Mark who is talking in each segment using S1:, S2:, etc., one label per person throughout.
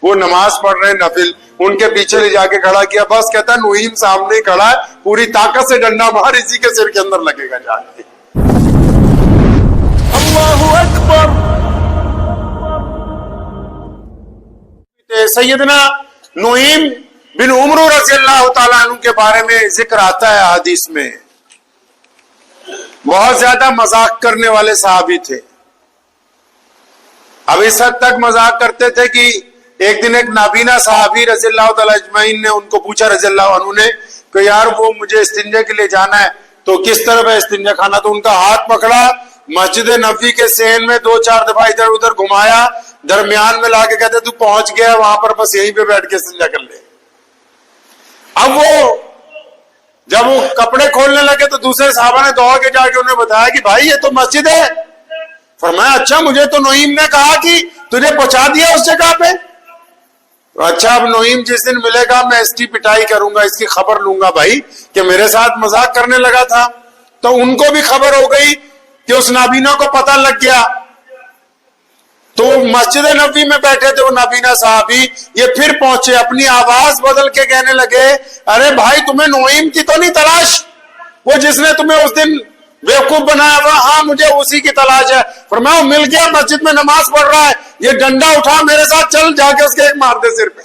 S1: وہ نماز پڑھ رہے نفل، ان کے پیچھے لے جا کے کھڑا کیا، بس کہتا ہے نعیم سامنے کھڑا ہے، پوری طاقت سے ڈنڈا مار، اسی کے سر کے اندر لگے گا جا کے۔
S2: اللہ اکبر۔
S1: سیدنا نعیم بن عمر رضی اللہ تعالیٰ عنہ کے بارے میں ذکر آتا ہے حدیث میں، بہت زیادہ مذاق کرنے والے صحابی تھے۔ اب اس حد تک مذاق کرتے تھے کہ ایک دن ایک نابینا صحابی رضی اللہ تعالیٰ اجمعین نے ان کو پوچھا رضی اللہ عنہ نے کہ یار وہ مجھے استنجے کے لیے جانا ہے تو کس طرف ہے استنجا خانہ؟ تو ان کا ہاتھ پکڑا، مسجد نبوی کے صحن میں 2-4 دفعہ ادھر ادھر گھمایا، درمیان میں لا کے کہتے تو پہنچ گیا وہاں پر، بس یہیں پہ بیٹھ کے استنجا کر لے۔ اب وہ جب وہ کپڑے کھولنے لگے تو دوسرے صحابہ نے دوڑ کے جا کے انہیں بتایا کہ بھائی یہ تو مسجد ہے۔ فرمایا اچھا، مجھے تو نعیم نے کہا کہ تجھے پہنچا دیا اس جگہ پہ۔ اچھا، اب نعیم جس دن ملے گا میں اس کی پٹائی کروں گا، اس کی خبر لوں گا بھائی کہ میرے ساتھ مذاق کرنے لگا تھا۔ تو ان کو بھی خبر ہو گئی کہ اس نابینا کو پتہ لگ گیا، تو مسجد نبوی میں بیٹھے تھے وہ نابینا صحابی، یہ پھر پہنچے، اپنی آواز بدل کے کہنے لگے ارے بھائی تمہیں نعیم کی تو نہیں تلاش، وہ جس نے تمہیں اس دن بیوقوف بنایا ہوا؟ ہاں مجھے اسی کی تلاش ہے۔ فرمایا مل گیا، مسجد میں نماز پڑھ رہا ہے، یہ ڈنڈا اٹھا میرے ساتھ چل، جا کے اس کے ایک مار دے سر پہ۔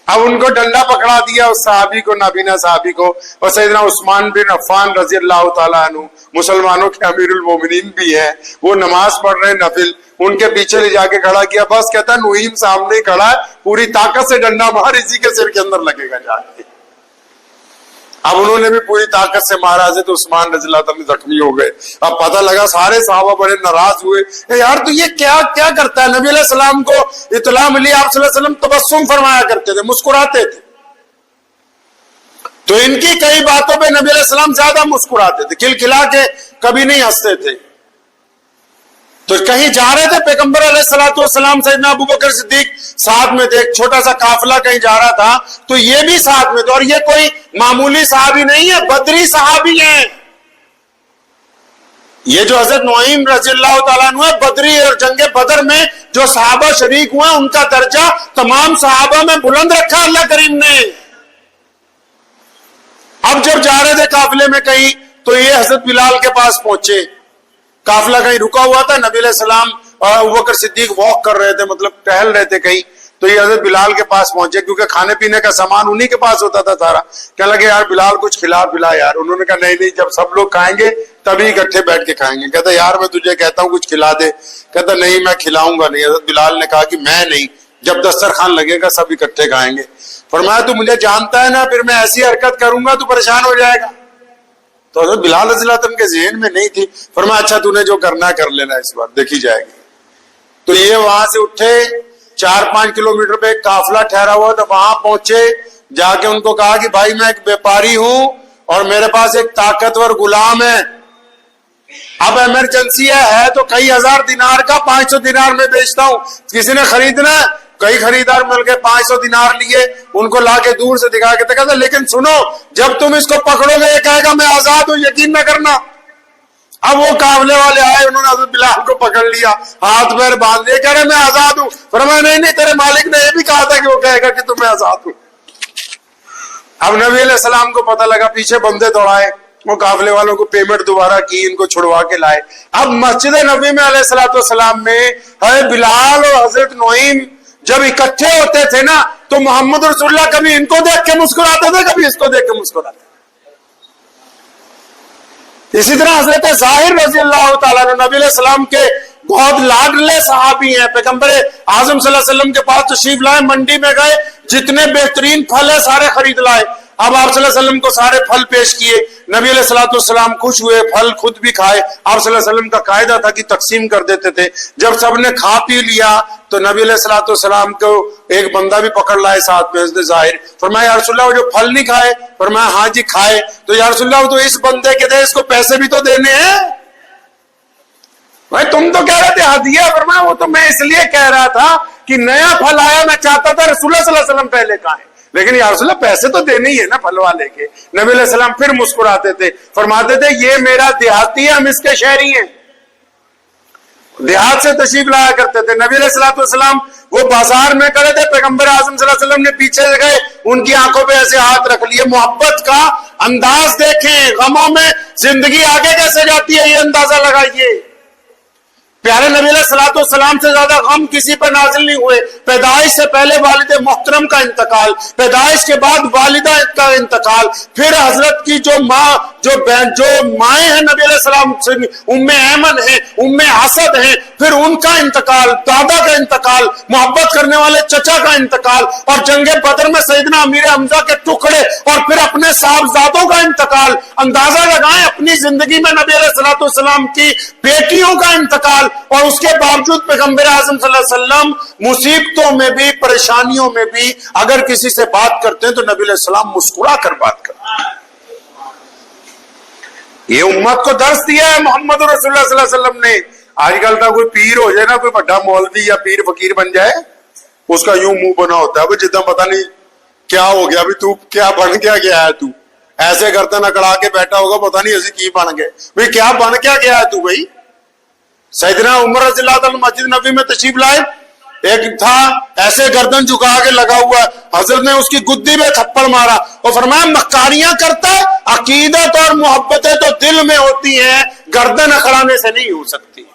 S1: اب ان کو ڈنڈا پکڑا دیا اس صحابی کو، نابینا صحابی کو۔ اور سیدنا عثمان بن عفان رضی اللہ تعالیٰ عنہ مسلمانوں کے امیر المومنین بھی ہیں، وہ نماز پڑھ رہے نفل، ان کے پیچھے لے جا کے کھڑا کیا، بس کہتا ہے نعیم سامنے کھڑا ہے، پوری طاقت سے ڈنڈا مار، اسی کے سر کے اندر لگے گا جا کے۔ اب انہوں نے بھی پوری طاقت سے مارا، حضرت عثمان رضی اللہ تعالیٰ زخمی ہو گئے۔ اب پتہ لگا، سارے صحابہ بڑے ناراض ہوئے، یار تو یہ کیا کرتا ہے؟ نبی علیہ السلام کو اطلاع ملی، آپ صلی اللہ علیہ وسلم تبسم فرمایا کرتے تھے، مسکراتے تھے، تو ان کی کئی باتوں پہ نبی علیہ السلام زیادہ مسکراتے تھے، کھلکھلا کے کبھی نہیں ہنستے تھے۔ تو کہیں جا رہے تھے پیغمبر علیہ السلام، سیدنا ابوبکر صدیق ساتھ میں تھے، ایک چھوٹا سا قافلہ کہیں جا رہا تھا تو یہ بھی ساتھ میں تھے، اور یہ کوئی معمولی صحابی نہیں ہے، بدری صحابی ہیں یہ جو حضرت نعیم رضی اللہ تعالیٰ عنہ بدری اور جنگ بدر میں جو صحابہ شریک ہوئے ان کا درجہ تمام صحابہ میں بلند رکھا اللہ کریم نے۔ اب جب جا رہے تھے قافلے میں کہیں تو یہ حضرت بلال کے پاس پہنچے، قافلہ کہیں رکا ہوا تھا، نبی علیہ السلام اور ابوبکر صدیق واک کر رہے تھے، مطلب ٹہل رہے تھے کہیں، تو یہ حضرت بلال کے پاس پہنچے کیونکہ کھانے پینے کا سامان انہی کے پاس ہوتا تھا سارا۔ کہنے لگے یار بلال کچھ کھلا پلا یار۔ انہوں نے کہا نہیں، جب سب لوگ کھائیں گے تبھی اکٹھے بیٹھ کے کھائیں گے۔ کہتا یار میں تجھے کہتا ہوں کچھ کھلا دے، کہتا نہیں میں کھلاؤں گا نہیں۔ حضرت بلال نے کہا کہ میں نہیں، جب دسترخوان لگے گا سب اکٹھے کھائیں گے۔ فرمایا تو مجھے جانتا ہے نا، پھر میں ایسی حرکت کروں گا تو پریشان ہو جائے گا۔ تو حضرت بلال رضی اللہ عنہ کے ذہن میں نہیں تھی۔ فرمایا اچھا تو نے جو کرنا ہے کر لینا، اس بار دیکھی جائے گی۔ تو یہ وہاں سے اٹھے، 4-5 کلومیٹر پہ ایک قافلہ ٹھہرا ہوا تھا، وہاں پہنچے، جا کے ان کو کہا کہ بھائی میں ایک بیپاری ہوں اور میرے پاس ایک طاقتور غلام ہے، اب ایمرجنسی ہے تو کئی ہزار دینار کا 500 دینار میں بیچتا ہوں، کسی نے خریدنا ہے؟ کئی خریدار مل گئے، 500 دینار لیے، ان کو لا کے دور سے دکھا کے کہتا لیکن سنو جب تم اس کو پکڑو گے یہ کہے گا میں آزاد ہوں، یقین نہ کرنا۔ اب وہ قافلے والے آئے، انہوں نے حضرت بلال کو پکڑ لیا، ہاتھ پیر باندھ لیے، کہہ رہے میں آزاد ہوں۔ فرمایا نہیں تیرے مالک نے یہ بھی کہا تھا کہ وہ کہے گا کہ تم میں آزاد ہوں۔ اب نبی علیہ السلام کو پتہ لگا، پیچھے بندے دوڑائے، وہ قافلے والوں کو پیمنٹ دوبارہ کی، ان کو چھڑوا کے لائے۔ اب مسجد نبوی میں علیہ السلام میں حضرت بلال اور حضرت نعیم جب اکٹھے ہوتے تھے نا تو محمد رسول اللہ کبھی ان کو دیکھ کے مسکراتے تھے، کبھی اس کو دیکھ کے مسکراتے تھے۔ اسی طرح حضرت ظاہر رضی اللہ تعالیٰ عنہ نبی علیہ السلام کے بہت لاڈلے صحابی ہیں، پیغمبر اعظم صلی اللہ علیہ وسلم کے پاس تشریف لائے، منڈی میں گئے، جتنے بہترین پھل ہیں سارے خرید لائے۔ اب آپ صلی اللہ علیہ وسلم کو سارے پھل پیش کیے، نبی علیہ السلام خوش ہوئے، پھل خود بھی کھائے۔ آپ صلی اللہ علیہ وسلم کا قاعدہ تھا کہ تقسیم کر دیتے تھے۔ جب سب نے کھا پی لیا تو نبی علیہ السلام کو ایک بندہ بھی پکڑ لائے ساتھ میں، حضرت ظاہر۔ فرمایا یا رسول اللہ وہ جو پھل نہیں کھائے؟ فرمایا ہاں جی کھائے۔ تو یا رسول اللہ تو اس بندے کے دے، اس کو پیسے بھی تو دینے ہیں۔ بھائی تم تو کہہ رہے تھے ہدیہ، فرمایا وہ تو میں اس لیے کہہ رہا تھا کہ نیا پھل آیا، میں چاہتا تھا رسول اللہ صلی اللہ علیہ وسلم پہلے کھائیں، لیکن یا رسول اللہ پیسے تو دینے ہی ہے نا پھل والے کے۔ نبی علیہ السلام پھر مسکراتے تھے، فرماتے تھے یہ میرا دیہاتی ہے، ہم اس کے شہری ہیں۔ देहात से तशरीफ लाया करते थे। नबी अलैहिस्सलाम वो बाजार में खड़े थे, पैगंबर आज़म सल्लल्लाहु अलैहि वसल्लम ने पीछे से गए, उनकी आंखों पे ऐसे हाथ रख लिए। मोहब्बत का अंदाज देखें, गमों में जिंदगी आगे कैसे जाती है ये अंदाजा लगाइए। प्यारे नबी अलैहिस्सलाम से ज्यादा गम किसी पर नाजिल नहीं हुए। पैदाइश से पहले वालिद मोहतरम का इंतकाल, पैदाइश के बाद वालिदा का इंतकाल, फिर हजरत की जो माँ जो माए हैं नबी अलैहिस्सलाम से, उम्मे ऐमन है, उम्मे असद है, फिर उनका इंतकाल, दादा का इंतकाल, मोहब्बत करने वाले चचा का इंतकाल, और जंगे बदर में सैयदना अमीर हमजा के टुकड़े, और फिर अपने साहबजादों का इंतकाल। अंदाजा लगाएं अपनी जिंदगी में नबी अलैहिस्सलाम की बेटियों का इंतकाल, और उसके बावजूद पैगंबर आज़म सल्लल्लाहु अलैहि वसल्लम मुसीबतों में भी, परेशानियों में भी अगर किसी से बात करते हैं तो नबी अलैहि सलाम मुस्कुरा कर बात करते हैं। ये उम्मत को दर्श दिया है मोहम्मद रसूलुल्लाह सल्लल्लाहु अलैहि वसल्लम ने। आजकल तो कोई पीर हो जाए ना, कोई बड़ा मौलवी या पीर फकीर बन जाए, उसका यूं मुंह बना होता है जितना पता नहीं क्या हो गया, अभी तू क्या बन क्या गया है, तू ऐसे गर्दन अकड़ा के बैठा होगा, पता नहीं ऐसे की बन गए भाई, क्या बन क्या गया है तू भाई। सैयदना उमर रज़ियल्लाहु अन्हु मस्जिद नबी में तशरीफ लाए, एक था ऐसे गर्दन झुका के लगा हुआ, हजरत ने उसकी गुद्दी में थप्पड़ मारा और फरमाया मक्कारियां करता है, अकीदत और मोहब्बतें तो दिल में होती हैं, गर्दन अकड़ाने से नहीं हो सकती।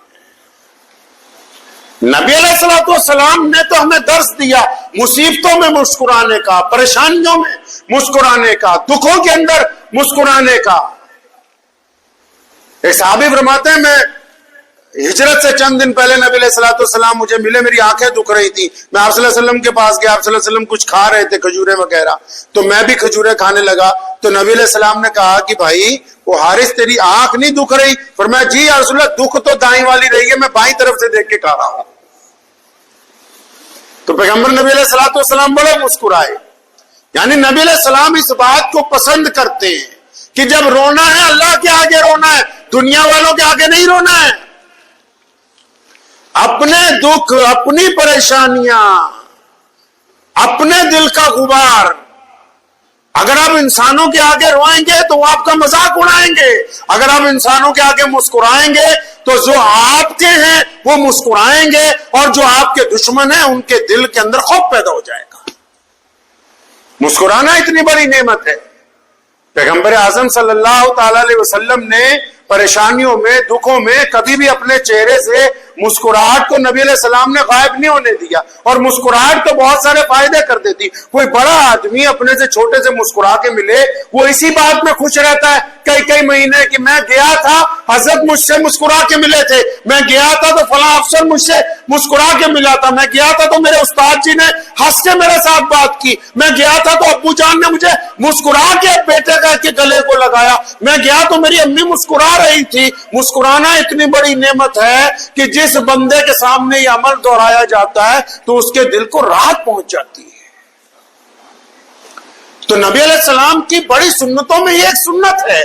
S1: नबी अलैहिस्सलाम ने तो हमें दर्श दिया मुसीबतों में मुस्कुराने का, परेशानियों में मुस्कुराने का, दुखों के अंदर मुस्कुराने का। एक सहाबी फरमाते हैं, मैं हिजरत से चंद दिन पहले नबी अलैहिस्सलाम मुझे मिले, मेरी आंखें दुख रही थी, मैं आप सल्लल्लाहु अलैहि वसल्लम के पास गया, आप सल्लल्लाहु अलैहि वसल्लम कुछ खा रहे थे, खजूरें वगैरह, तो मैं भी खजूरें खाने लगा। तो नबी अलैहिस्सलाम ने कहा कि भाई वो हारिस तेरी आंख नहीं दुख रही? फरमाया जी या रसूलल्लाह, दुख तो दाईं वाली रही है, मैं बाईं तरफ से देख के खा रहा हूं। तो पैगंबर नबी अलैहिस्सलाम बड़े मुस्कुराए। यानी नबी अलैहिस्सलाम इस बात को पसंद करते हैं कि जब रोना है अल्लाह के आगे रोना है, दुनिया वालों के आगे नहीं रोना है। अपने दुख, अपनी परेशानियां, अपने दिल का गुबार, अगर आप इंसानों के आगे रोएंगे तो वो आपका मजाक उड़ाएंगे, अगर आप इंसानों के आगे मुस्कुराएंगे तो जो आपके हैं वो मुस्कुराएंगे, और जो आपके दुश्मन हैं उनके दिल के अंदर खौफ पैदा हो जाएगा। मुस्कुराना इतनी बड़ी नेमत है। पैगंबर आज़म सल्लल्लाहु अलैहि वसल्लम ने परेशानियों में, दुखों में कभी भी अपने चेहरे से मुस्कुराहट को नबी अलैहि सलाम ने गायब नहीं होने दिया, और मुस्कुराहट तो बहुत सारे फायदे कर देती। कोई बड़ा आदमी अपने से छोटे से मुस्कुरा के मिले, वो इसी बात में खुश रहता है कई कई महीने कि मैं गया था, हजरत मुझसे मुस्कुरा के मिले थे, मैं गया था तो फला अफसर मुझसे मुस्कुरा के मिला था, मैं गया था तो मेरे उस्ताद जी ने हंस के मेरे साथ बात की, मैं गया था तो अब्बू जान ने मुझे मुस्कुरा के बेटे का के गले को लगाया, मैं गया तो मेरी अम्मी मुस्कुरा रही थी। मुस्कुराना इतनी बड़ी नेमत है कि जिस बंदे के सामने ये अमल दोहराया जाता है तो उसके दिल को राहत पहुंच जाती है। तो नबी अलैहिस्सलाम की बड़ी सुन्नतों में ये एक सुन्नत है।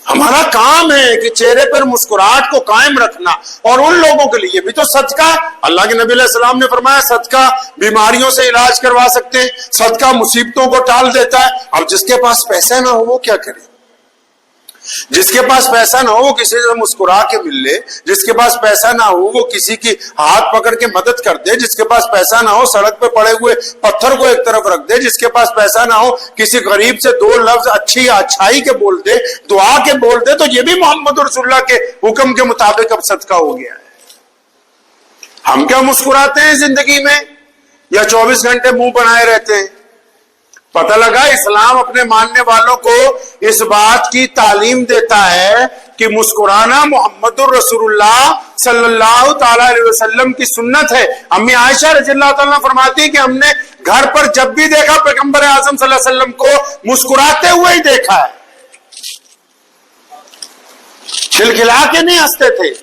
S1: हमारा काम है कि चेहरे पर मुस्कुराहट को कायम रखना, और उन लोगों के लिए भी तो सदका, अल्लाह के नबी अलैहिस्सलाम ने फरमाया सदका बीमारियों से इलाज करवा सकते हैं, सदका मुसीबतों को टाल देता है। अब जिसके पास पैसा ना हो वो क्या करे? जिसके पास पैसा ना हो वो किसी से मुस्कुरा के मिल ले, जिसके पास पैसा ना हो वो किसी की हाथ पकड़ के मदद कर दे, जिसके पास पैसा ना हो सड़क पे पड़े हुए पत्थर को एक तरफ रख दे, जिसके पास पैसा ना हो किसी गरीब से दो लफ्ज अच्छी अच्छाई के बोल दे, दुआ के बोल दे, तो ये भी मोहम्मद रसूलुल्लाह के हुक्म के मुताबिक अब सदका हो गया है। हम क्या मुस्कुराते हैं जिंदगी में, या 24 घंटे मुंह बनाए रहते हैं? पता लगा इस्लाम अपने मानने वालों को इस बात की तालीम देता है कि मुस्कुराना मुहम्मदुर रसूलुल्लाह सल्लल्लाहु अलैहि वसल्लम की सुन्नत है। अम्मी आयशा रज़ियल्लाहु ताला फरमाती है कि हमने घर पर जब भी देखा पैगंबर आज़म सल्लल्लाहु अलैहि वसल्लम को मुस्कुराते हुए ही देखा है, खिलखिला के नहीं हंसते थे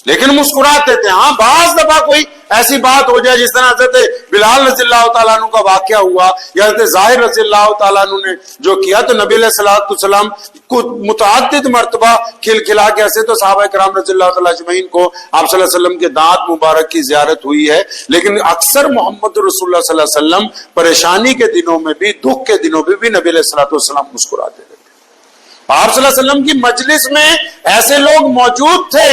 S1: लेकिन मुस्कुराते थे। हाँ, बाज दफा कोई ऐसी बात हो जाए जिस तरह हज़रत बिलाल रज़ियल्लाहु ताला अन्हु का वाकया हुआ या हज़रत ज़ाहिर रज़ियल्लाहु ताला अन्हु ने जो किया, तो नबी अलैहिस्सलाम को मुतअद्दिद मर्तबा खिलखिला के हंसे, तो सहाबा किराम रज़ियल्लाहु ताला अजमईन को आप सल्लल्लाहु अलैहि वसल्लम के दांत मुबारक की ज़ियारत हुई है। लेकिन अक्सर मोहम्मद रसूलुल्लाह सल्लल्लाहु अलैहि वसल्लम परेशानी के दिनों में भी, दुख के दिनों में भी नबी अलैहिस्सलाम मुस्कुराते थे। आप सल्लल्लाहु अलैहि वसल्लम की मजलिस में ऐसे लोग मौजूद थे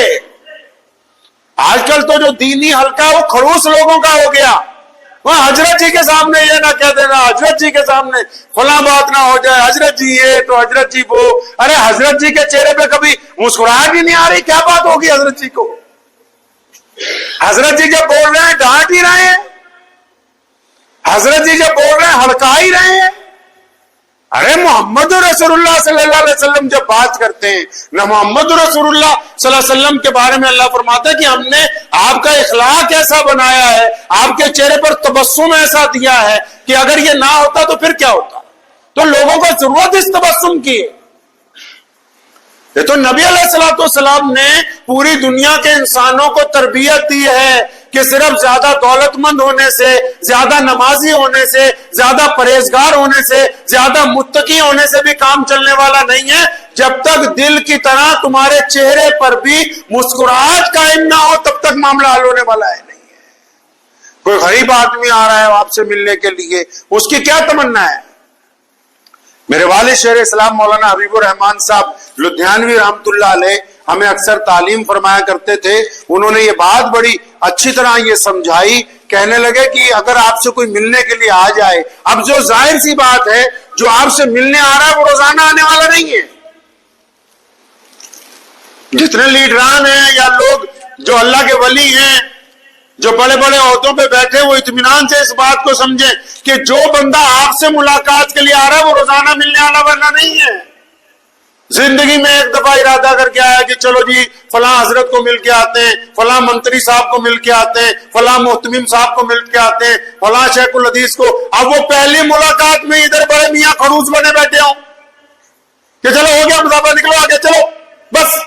S1: आजकल तो जो दीनी हल्का है वो खड़ूस लोगों का हो गया। वह हजरत जी के सामने ये ना कह देना, हजरत जी के सामने फला बात ना हो जाए, हजरत जी ये तो हजरत जी वो। अरे हजरत जी के चेहरे पे कभी मुस्कुराहट ही नहीं आ रही, क्या बात होगी हजरत जी को? हजरत जी जब बोल रहे हैं डांट ही रहे हैं, हजरत जी जब बोल रहे हैं हड़का ही रहे हैं। अरे मोहम्मद रसूलुल्लाह सल्लल्लाहु अलैहि वसल्लम जब बात करते हैं ना, मोहम्मद रसूलुल्लाह सल्लल्लाहु अलैहि वसल्लम के बारे में अल्लाह फरमाता है कि हमने आपका इखलाक ऐसा बनाया है, आपके चेहरे पर तबस्सुम ऐसा दिया है कि अगर ये ना होता तो फिर क्या होता। तो लोगों को जरूरत इस तबस्सुम की है। ये तो नबी अलैहिस्सलाम ने पूरी दुनिया के इंसानों को तरबियत दी है कि सिर्फ ज्यादा दौलतमंद होने से, ज्यादा नमाजी होने से, ज्यादा परहेजगार होने से, ज्यादा मुत्तकी होने से भी काम चलने वाला नहीं है। जब तक दिल की तरह तुम्हारे चेहरे पर भी मुस्कुराहट कायम ना हो तब तक मामला हल होने वाला है नहीं है। कोई गरीब आदमी आ रहा है आपसे मिलने के लिए, उसकी क्या तमन्ना है? मेरे वालिद शेर इस्लाम मौलाना हबीबुर रहमान साहब लुधियानवी रहमतुल्लाह अलैह हमें अक्सर तालीम फरमाया करते थे। उन्होंने ये बात बड़ी अच्छी तरह ये समझाई, कहने लगे कि अगर आपसे कोई मिलने के लिए आ जाए, अब जो जाहिर सी बात है जो आपसे मिलने आ रहा है वो रोजाना आने वाला नहीं है। जितने लीडरान हैं या लोग जो अल्लाह के वली हैं, जो बड़े बड़े ओहदों पे बैठे, वो इत्मीनान से इस बात को समझे कि जो बंदा आपसे मुलाकात के लिए आ रहा है वो रोजाना मिलने वाला बंदा नहीं है। जिंदगी में एक दफा इरादा करके आया कि चलो जी फला हजरत को मिल के आते हैं, फला मंत्री साहब को मिल के आते हैं, फला मोहतमिम साहब को मिल के आते हैं, फला शेखुल हदीस को। अब वो पहली मुलाकात में इधर बड़े मियाँ खड़ूस बने बैठे हो कि चलो हो गया मुसाफा, निकलो आगे चलो बस।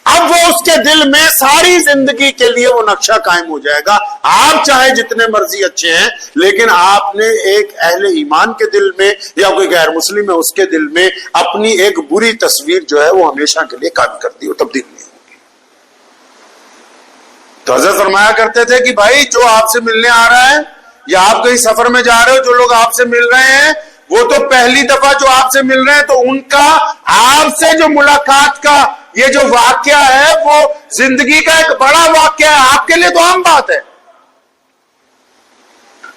S1: अब वो उसके दिल में सारी जिंदगी के लिए वो नक्शा कायम हो जाएगा। आप चाहे जितने मर्जी अच्छे हैं, लेकिन आपने एक अहले ईमान के दिल में या कोई गैर मुस्लिम है उसके दिल में अपनी एक बुरी तस्वीर जो है वो हमेशा के लिए कायम कर दी, वो तब्दील नहीं होगी। तो हज़रत फरमाया करते थे कि भाई जो आपसे मिलने आ रहा है या आप कहीं सफर में जा रहे हो, जो लोग आपसे मिल रहे हैं वो तो पहली दफा जो आपसे मिल रहे हैं तो उनका आपसे जो मुलाकात का ये जो वाक्या है वो जिंदगी का एक बड़ा वाक्या है, आपके लिए तो आम बात है।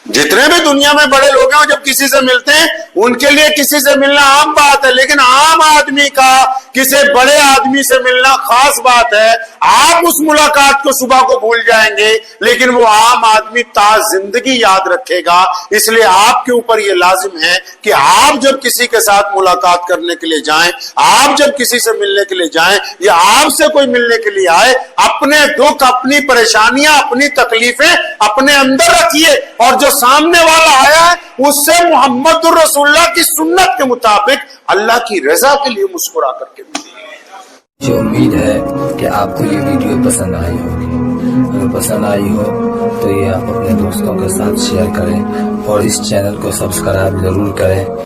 S1: जितने भी दुनिया में बड़े लोग हैं जब किसी से मिलते हैं उनके लिए किसी से मिलना आम बात है, लेकिन आम आदमी का किसी बड़े आदमी से मिलना खास बात है। आप उस मुलाकात को सुबह को भूल जाएंगे लेकिन वो आम आदमी ता जिंदगी याद रखेगा। इसलिए आपके ऊपर ये लाजिम है कि आप जब किसी के साथ मुलाकात करने के लिए जाएं, आप जब किसी से मिलने के लिए जाएं या आपसे कोई मिलने के लिए आए, अपने दुख, अपनी परेशानियां, अपनी तकलीफें अपने अंदर रखिए और जो सामने वाला आया है उससे मोहम्मद रसूलुल्लाह की सुन्नत के मुताबिक अल्लाह की रजा के लिए मुस्कुरा करके मिलिए।
S2: मुझे उम्मीद है कि आपको ये वीडियो पसंद आई होगी। अगर पसंद आई हो तो ये आप अपने दोस्तों के साथ शेयर करें और इस चैनल को सब्सक्राइब जरूर करें।